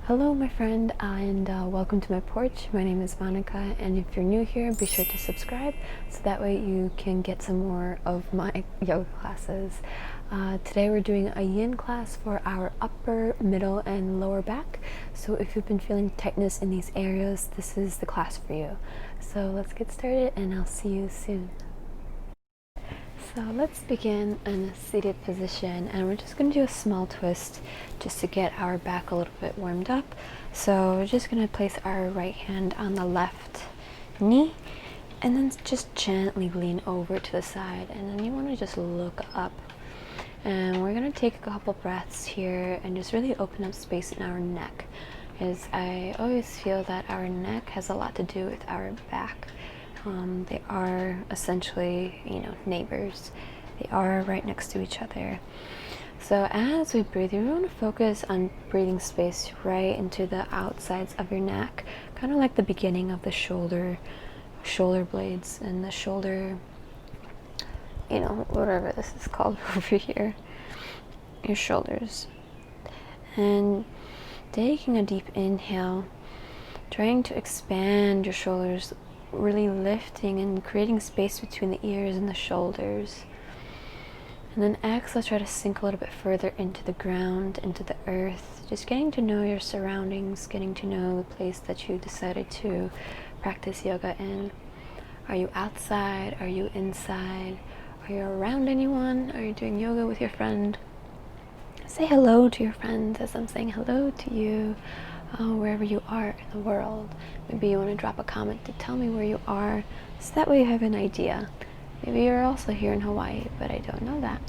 Hello my friend, and welcome to my porch. My name is Monika, and if you're new here, be sure to subscribe so that way you can get some more of my yoga classes. Today we're doing a yin class for our upper, middle, and lower back. So if you've been feeling tightness in these areas, this is the class for you. So let's get started and I'll see you soon. So let's begin in a seated position, and we're just going to do a small twist just to get our back a little bit warmed up. So we're just going to place our right hand on the left knee and then just gently lean over to the side, and then you want to just look up. And we're going to take a couple breaths here and just really open up space in our neck, as I always feel that our neck has a lot to do with our back. They are essentially, neighbors. They are right next to each other. So as we breathe, you want to focus on breathing space right into the outsides of your neck, kind of like the beginning of the shoulder blades and the shoulder, whatever this is called over here, your shoulders. And taking a deep inhale, trying to expand your shoulders, really lifting and creating space between the ears and the shoulders. And then exhale, try to sink a little bit further into the ground, into the earth, just getting to know your surroundings, getting to know the place that you decided to practice yoga in. Are you outside? Are you inside? Are you around anyone? Are you doing yoga with your friend? Say hello to your friends as I'm saying hello to you. Wherever you are in the world. Maybe you want to drop a comment to tell me where you are, so that way you have an idea. Maybe you're also here in Hawaii, but I don't know that.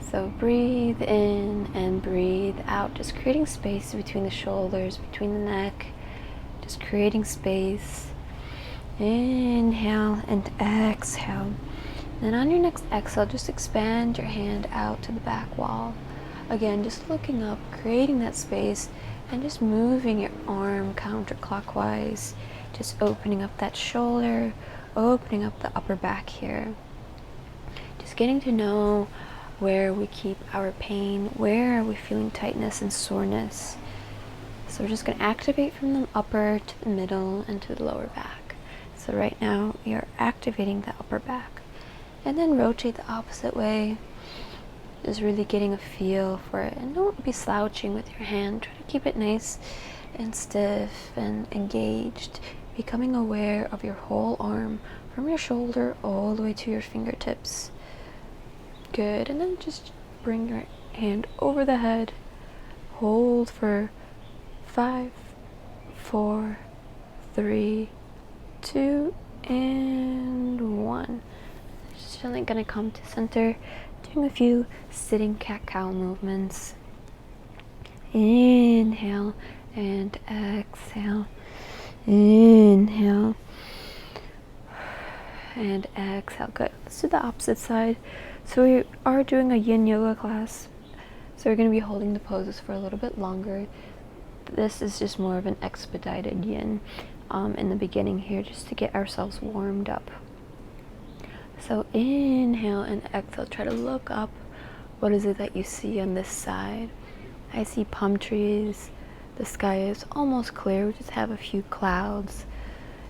So breathe in and breathe out, just creating space between the shoulders, between the neck, just creating space. Inhale and exhale. Then on your next exhale, just expand your hand out to the back wall. Again, just looking up, creating that space, and just moving your arm counterclockwise, just opening up that shoulder, opening up the upper back here. Just getting to know where we keep our pain, where are we feeling tightness and soreness. So we're just going to activate from the upper to the middle and to the lower back. So right now we are activating the upper back. And then rotate the opposite way. Just really getting a feel for it, and don't be slouching with your hand. Try to keep it nice and stiff and engaged, becoming aware of your whole arm from your shoulder all the way to your fingertips. Good. And then just bring your hand over the head. Hold for 5, 4, 3, 2, and 1. Just gently gonna come to center, doing a few sitting cat-cow movements. Inhale and exhale. Inhale and exhale. Good. Let's do the opposite side. So we are doing a yin yoga class, so we're going to be holding the poses for a little bit longer. This is just more of an expedited yin in the beginning here, just to get ourselves warmed up. So inhale and exhale. Try to look up. What is it that you see on this side? I see palm trees. The sky is almost clear. We just have a few clouds.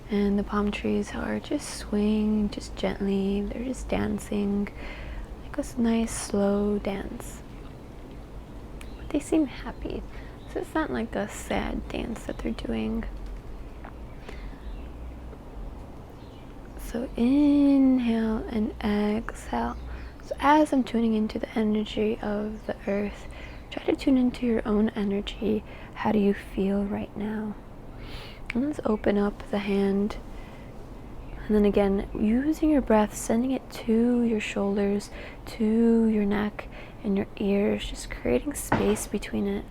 And the palm trees are just swaying just gently. They're just dancing like a nice slow dance. But they seem happy. So it's not like a sad dance that they're doing. So inhale and exhale. So as I'm tuning into the energy of the earth, try to tune into your own energy. How do you feel right now? And let's open up the hand. And then again, using your breath, sending it to your shoulders, to your neck and your ears, just creating space between it.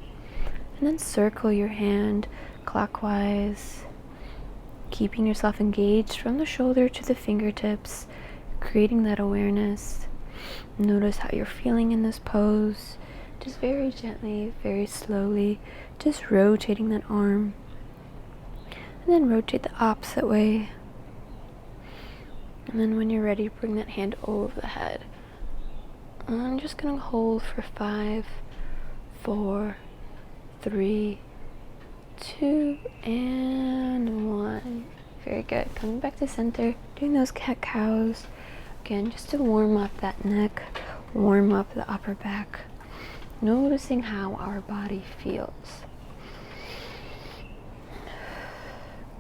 And then circle your hand clockwise, keeping yourself engaged from the shoulder to the fingertips, creating that awareness. Notice how you're feeling in this pose. Just very gently, very slowly, just rotating that arm. And then rotate the opposite way. And then when you're ready, bring that hand over the head. And I'm just going to hold for 5, 4, 3, 2, and 1. Very good. Coming back to center, doing those cat-cows. Again, just to warm up that neck, warm up the upper back. Noticing how our body feels.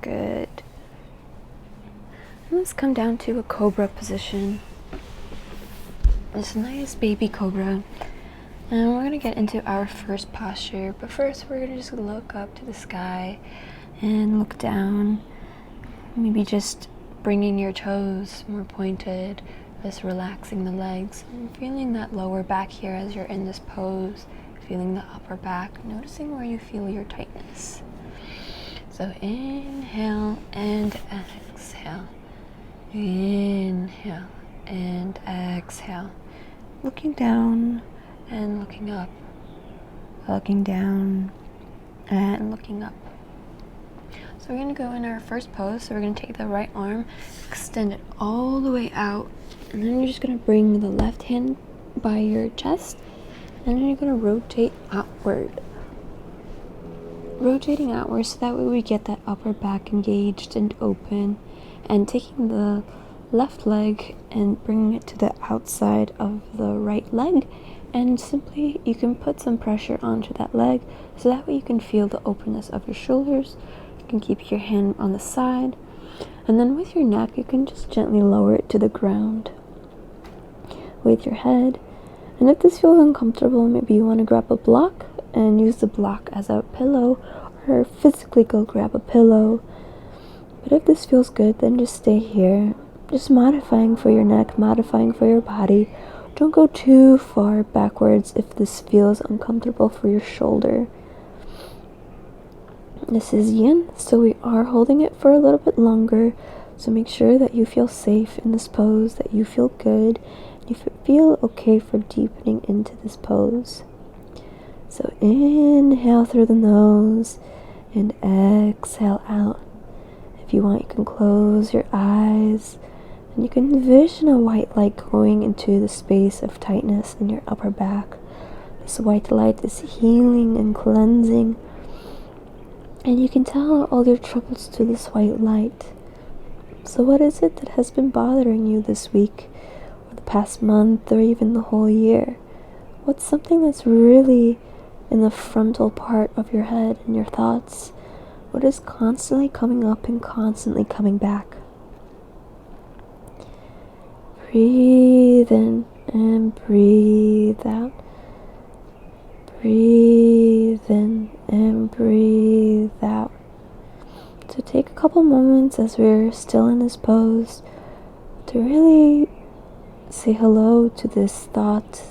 Good. Let's come down to a cobra position. This nice baby cobra. And we're going to get into our first posture. But first, we're going to just look up to the sky and look down. Maybe just bringing your toes more pointed. Just relaxing the legs. And feeling that lower back here as you're in this pose. Feeling the upper back. Noticing where you feel your tightness. So inhale and exhale. Inhale and exhale. Looking down and looking up. Looking down and looking up. So we're going to go in our first pose. So we're going to take the right arm, extend it all the way out, and then you're just going to bring the left hand by your chest, and then you're going to rotate outward. Rotating outward so that way we get that upper back engaged and open, and taking the left leg and bringing it to the outside of the right leg, and simply you can put some pressure onto that leg so that way you can feel the openness of your shoulders. You can keep your hand on the side, and then with your neck you can just gently lower it to the ground with your head. And if this feels uncomfortable, maybe you want to grab a block and use the block as a pillow, or physically go grab a pillow. But if this feels good, then just stay here, just modifying for your neck, modifying for your body. Don't go too far backwards if this feels uncomfortable for your shoulder. This is yin, so we are holding it for a little bit longer. So make sure that you feel safe in this pose, that you feel good, you feel okay for deepening into this pose. So inhale through the nose and exhale out. If you want, you can close your eyes and you can envision a white light going into the space of tightness in your upper back. This white light is healing and cleansing, and you can tell all your troubles to this white light. So what is it that has been bothering you this week, or the past month, or even the whole year? What's something that's really in the frontal part of your head and your thoughts? What is constantly coming up and constantly coming back? Breathe in and breathe out. Breathe in and breathe out. So take a couple moments as we're still in this pose to really say hello to this thought,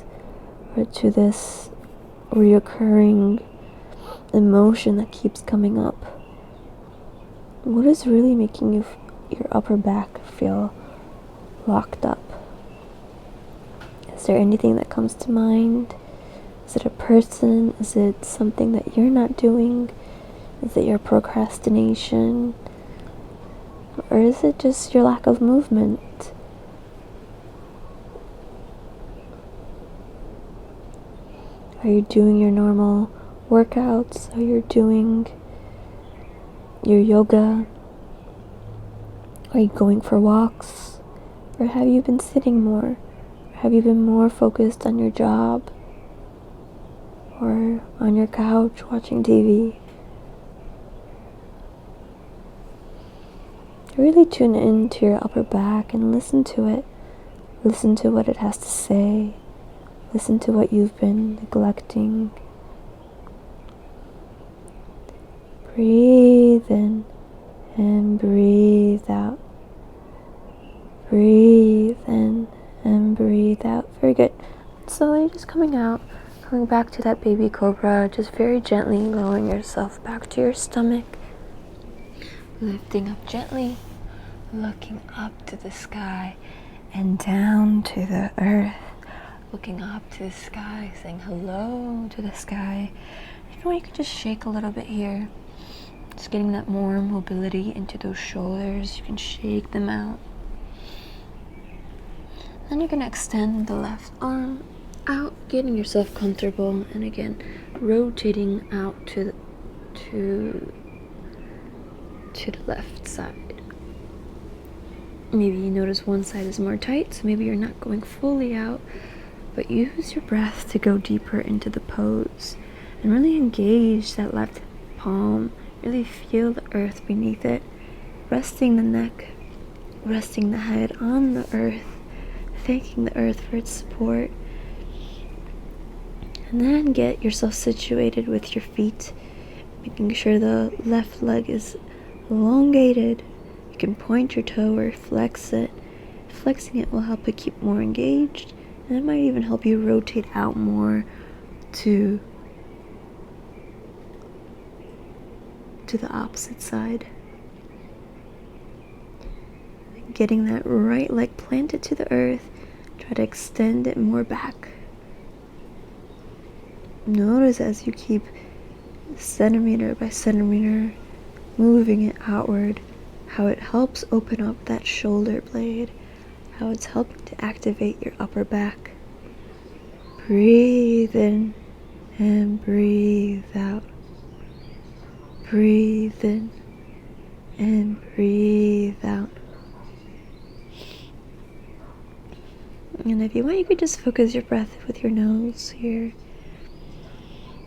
or to this reoccurring emotion that keeps coming up. What is really making your upper back feel locked up? Is there anything that comes to mind? Is it a person? Is it something that you're not doing? Is it your procrastination? Or is it just your lack of movement? Are you doing your normal workouts? Are you doing your yoga? Are you going for walks? Or have you been sitting more? Or have you been more focused on your job? Or on your couch watching TV? Really tune into your upper back and listen to it. Listen to what it has to say. Listen to what you've been neglecting. Breathe in and breathe out. Breathe in and breathe out. Very good. Slowly just coming out, coming back to that baby cobra, just very gently lowering yourself back to your stomach. Lifting up gently, looking up to the sky and down to the earth. Looking up to the sky, saying hello to the sky. You know, you can just shake a little bit here. Just getting that more mobility into those shoulders. You can shake them out. Then you're going to extend the left arm out, getting yourself comfortable. And again, rotating out to to the left side. Maybe you notice one side is more tight, so maybe you're not going fully out, but use your breath to go deeper into the pose and really engage that left palm. Really feel the earth beneath it, resting the neck, resting the head on the earth, thanking the earth for its support. And then get yourself situated with your feet, making sure the left leg is elongated. You can point your toe or flex it. Flexing it will help it keep more engaged, and it might even help you rotate out more to the opposite side. Getting that right leg planted to the earth, try to extend it more back. Notice as you keep centimeter by centimeter moving it outward, how it helps open up that shoulder blade, how it's helping to activate your upper back. Breathe in and breathe out. Breathe in and breathe out. And if you want, you could just focus your breath with your nose here,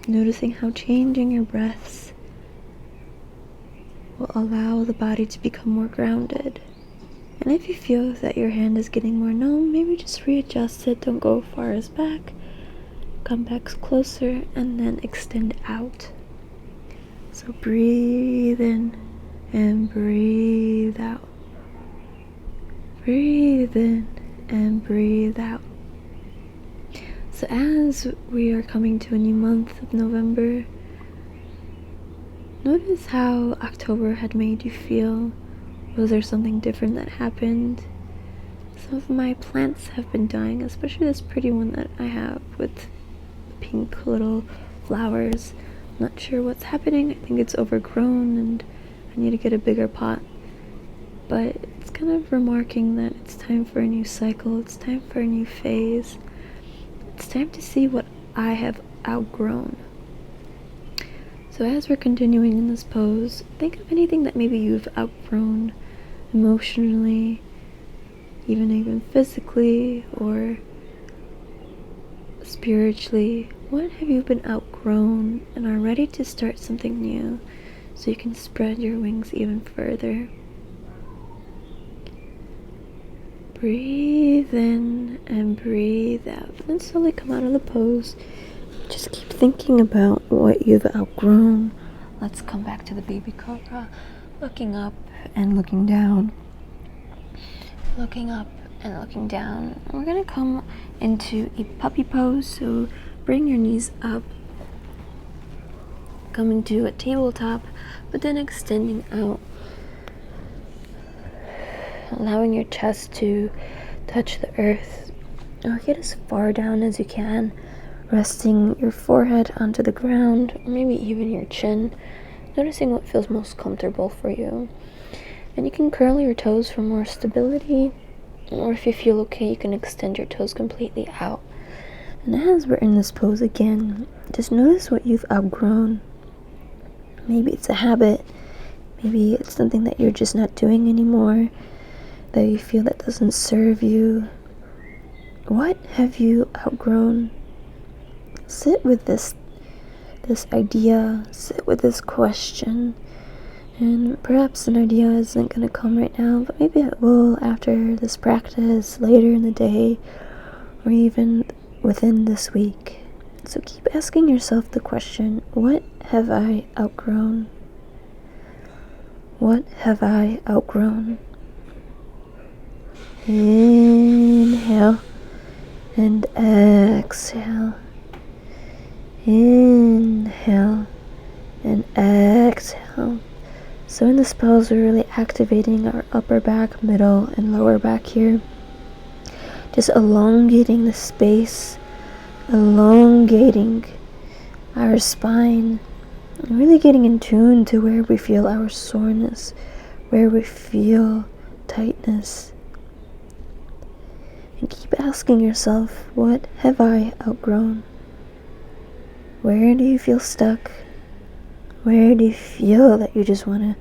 noticing how changing your breaths will allow the body to become more grounded. And if you feel that your hand is getting more numb, maybe just readjust it. Don't go far as back. Come back closer and then extend out. So breathe in and breathe out. Breathe in and breathe out. So as we are coming to a new month of November, notice how October had made you feel. Was there something different that happened? Some of my plants have been dying, especially this pretty one that I have with pink little flowers. I'm not sure what's happening. I think it's overgrown and I need to get a bigger pot. But it's kind of remarking that it's time for a new cycle. It's time for a new phase. It's time to see what I have outgrown. So as we're continuing in this pose, think of anything that maybe you've outgrown emotionally, even physically or spiritually. What have you been outgrown and are ready to start something new so you can spread your wings even further? Breathe in and breathe out. And then slowly come out of the pose. Just keep thinking about what you've outgrown. Let's come back to the baby cobra. Looking up and looking down. Looking up and looking down. And we're going to come into a puppy pose. So bring your knees up. Come into a tabletop, but then extending out. Allowing your chest to touch the earth, or get as far down as you can, resting your forehead onto the ground, or maybe even your chin, noticing what feels most comfortable for you. And you can curl your toes for more stability, or if you feel okay, you can extend your toes completely out. And as we're in this pose again, just notice what you've outgrown. Maybe it's a habit, maybe it's something that you're just not doing anymore, that you feel that doesn't serve you. What have you outgrown? Sit with this idea, sit with this question, and perhaps an idea isn't going to come right now, but maybe it will after this practice, later in the day, or even within this week. So keep asking yourself the question, what have I outgrown? What have I outgrown? Inhale and exhale. Inhale and exhale. So in this pose, we're really activating our upper back, middle, and lower back here. Just elongating the space, elongating our spine, and really getting in tune to where we feel our soreness, where we feel tightness. And keep asking yourself, what have I outgrown? Where do you feel stuck? Where do you feel that you just want to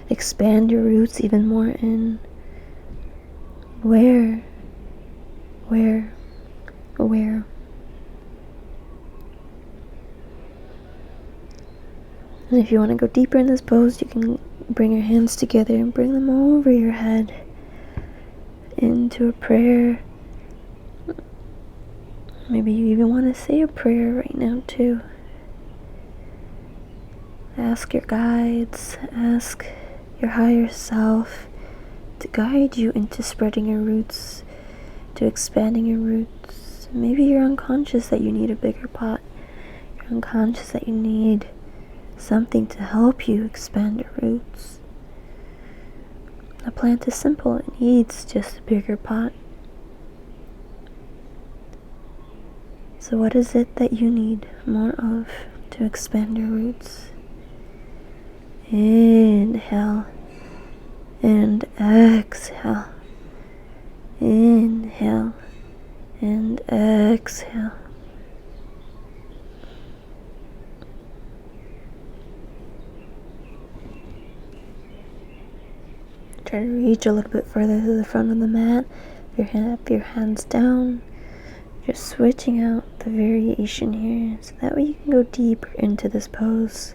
expand your roots even more in? Where? And if you want to go deeper in this pose, you can bring your hands together and bring them over your head into a prayer. Maybe you even want to say a prayer right now too. Ask your guides, ask your higher self to guide you into spreading your roots, to expanding your roots. Maybe you're unconscious that you need a bigger pot. You're unconscious that you need something to help you expand your roots. A plant is simple, it needs just a bigger pot. So what is it that you need more of to expand your roots? Inhale and exhale. Inhale and exhale. Try to reach a little bit further to the front of the mat. Have your hands down. Just switching out the variation here, so that way you can go deeper into this pose.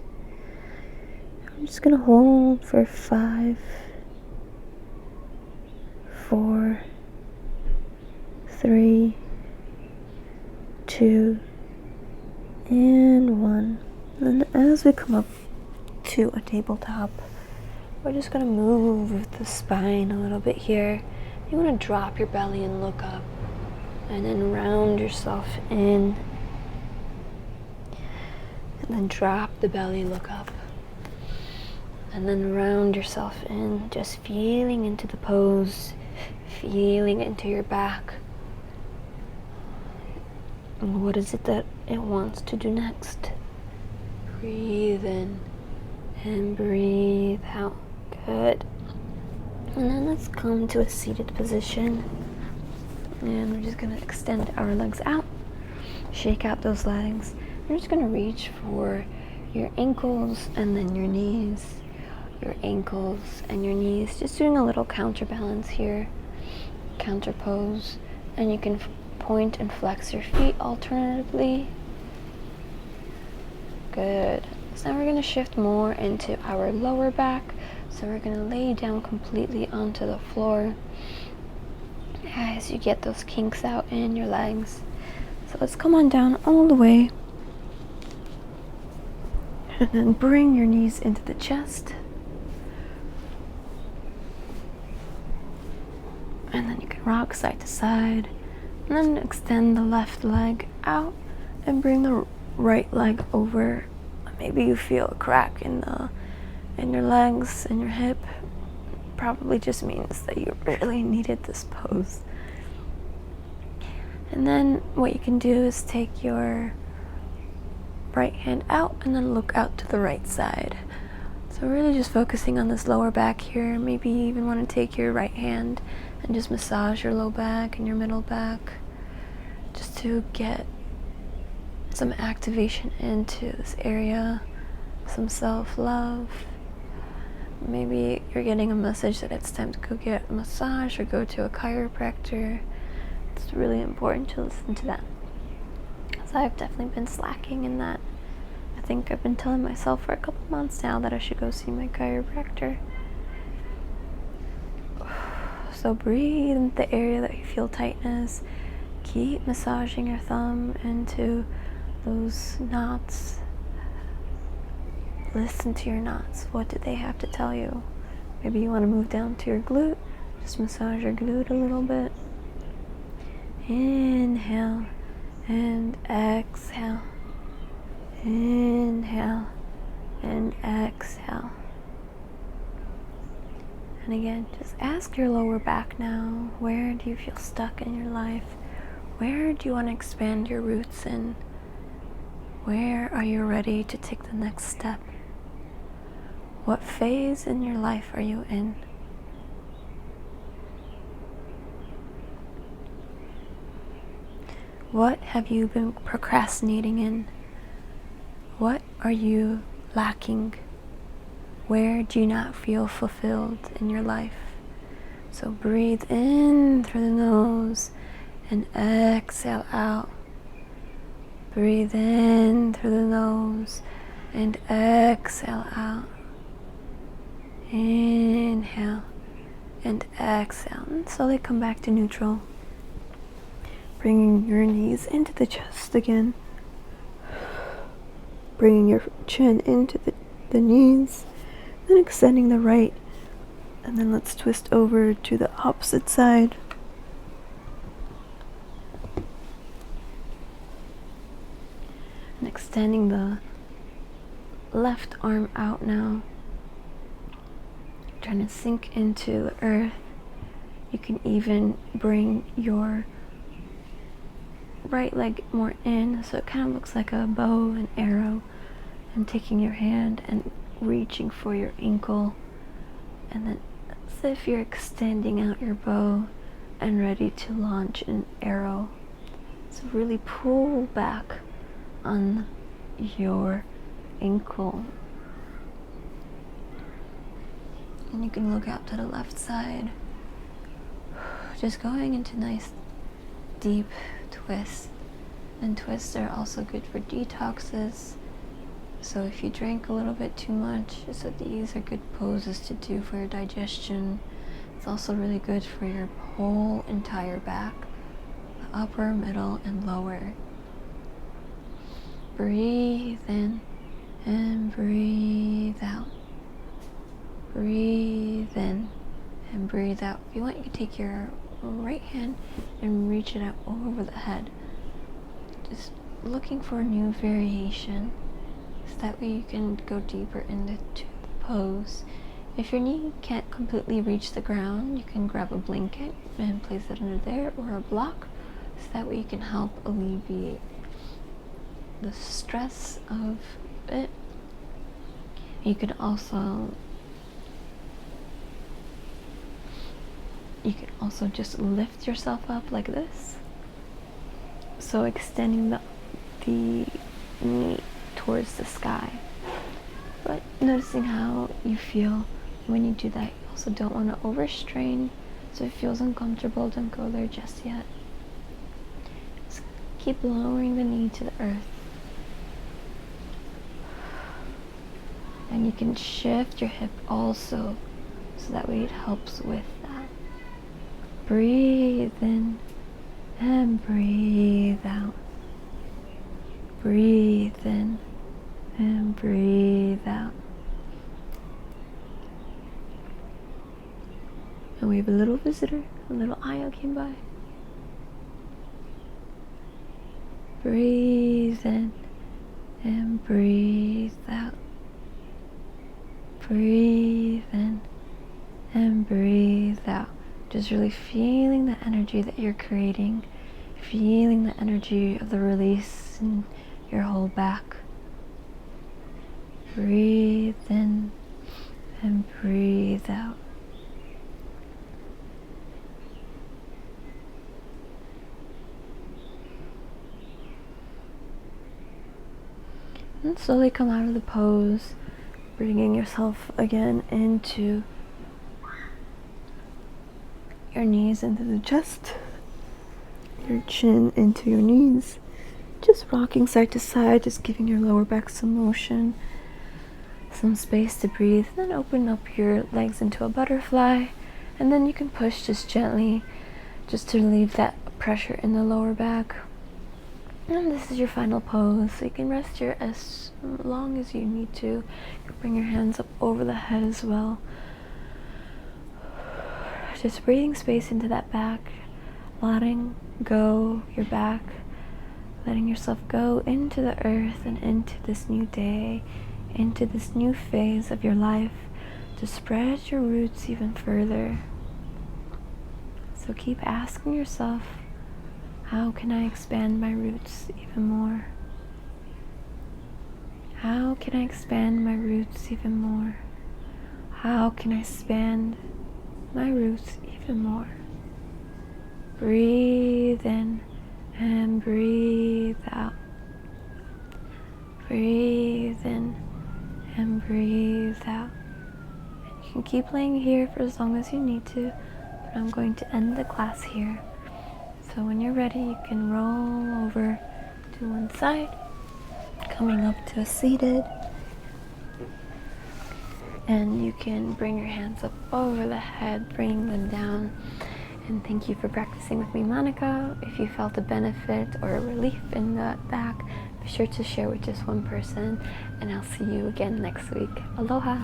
I'm just going to hold for 5, 4, 3, 2, and 1. And as we come up to a tabletop, we're just going to move the spine a little bit here. You want to drop your belly and look up, and then round yourself in, and then drop the belly, look up, and then round yourself in, just feeling into the pose, feeling into your back. And what is it that it wants to do next? Breathe in and breathe out. Good. And then let's come to a seated position. And we're just going to extend our legs out. Shake out those legs. We're just going to reach for your ankles and then your knees. Your ankles and your knees. Just doing a little counterbalance here. Counter pose. And you can point and flex your feet alternatively. Good. So now we're going to shift more into our lower back. So we're going to lay down completely onto the floor as you get those kinks out in your legs. So let's come on down all the way. And then bring your knees into the chest. And then you can rock side to side. And then extend the left leg out and bring the right leg over. Maybe you feel a crack in your legs and your hip. Probably just means that you really needed this pose. And then what you can do is take your right hand out and then look out to the right side. So really just focusing on this lower back here. Maybe you even want to take your right hand and just massage your low back and your middle back, just to get some activation into this area, some self-love. Maybe you're getting a message that it's time to go get a massage or go to a chiropractor. It's really important to listen to that. So I've definitely been slacking in that. I think I've been telling myself for a couple months now that I should go see my chiropractor. So breathe into the area that you feel tightness. Keep massaging your thumb into those knots. Listen to your knots. What do they have to tell you? Maybe you want to move down to your glute. Just massage your glute a little bit. Inhale and exhale. Inhale and exhale. And again, just ask your lower back now, where do you feel stuck in your life? Where do you want to expand your roots in? Where are you ready to take the next step? What phase in your life are you in? What have you been procrastinating in? What are you lacking? Where do you not feel fulfilled in your life? So breathe in through the nose and exhale out. Breathe in through the nose and exhale out. Inhale and exhale. And slowly come back to neutral. Bringing your knees into the chest again. Bringing your chin into the knees. Then extending the right. And then let's twist over to the opposite side. And extending the left arm out now. Trying to sink into the earth. You can even bring your right leg more in, so it kind of looks like a bow and arrow, and taking your hand and reaching for your ankle, and then as if you're extending out your bow and ready to launch an arrow. So really pull back on your ankle. And you can look out to the left side. Just going into nice deep twists. And twists are also good for detoxes. So if you drink a little bit too much, so these are good poses to do for your digestion. It's also really good for your whole entire back, the upper, middle, and lower. Breathe in and breathe out. Breathe in and breathe out. If you want, you can take your right hand and reach it out over the head. Just looking for a new variation, so that way you can go deeper into the pose. If your knee can't completely reach the ground, you can grab a blanket and place it under there, or a block, so that way you can help alleviate the stress of it. You can also just lift yourself up like this. So extending the knee towards the sky. But noticing how you feel when you do that. You also don't want to overstrain. So if it feels uncomfortable, don't go there just yet. Just keep lowering the knee to the earth. And you can shift your hip also, so that way it helps with that. Breathe in and breathe out. Breathe in and breathe out. And we have a little visitor, a little Ayo came by. Breathe in and breathe out. Breathe in and breathe out. Just really feeling the energy that you're creating, feeling the energy of the release in your whole back. Breathe in and breathe out. And slowly come out of the pose, bringing yourself again into your knees into the chest, your chin into your knees, just rocking side to side, just giving your lower back some motion, some space to breathe. Then open up your legs into a butterfly, and then you can push just gently, just to relieve that pressure in the lower back. And this is your final pose, so you can rest here as long as you need to. You can bring your hands up over the head as well. Just breathing space into that back, letting go your back, letting yourself go into the earth and into this new day, into this new phase of your life, to spread your roots even further. So keep asking yourself, how can I expand my roots even more? How can I expand my roots even more? How can I expand my roots even more? Breathe in and breathe out. Breathe in and breathe out. And you can keep laying here for as long as you need to, but I'm going to end the class here. So when you're ready, you can roll over to one side, coming up to a seated. And you can bring your hands up over the head, bringing them down. And thank you for practicing with me, Monika. If you felt a benefit or a relief in the back, be sure to share with just one person. And I'll see you again next week. Aloha!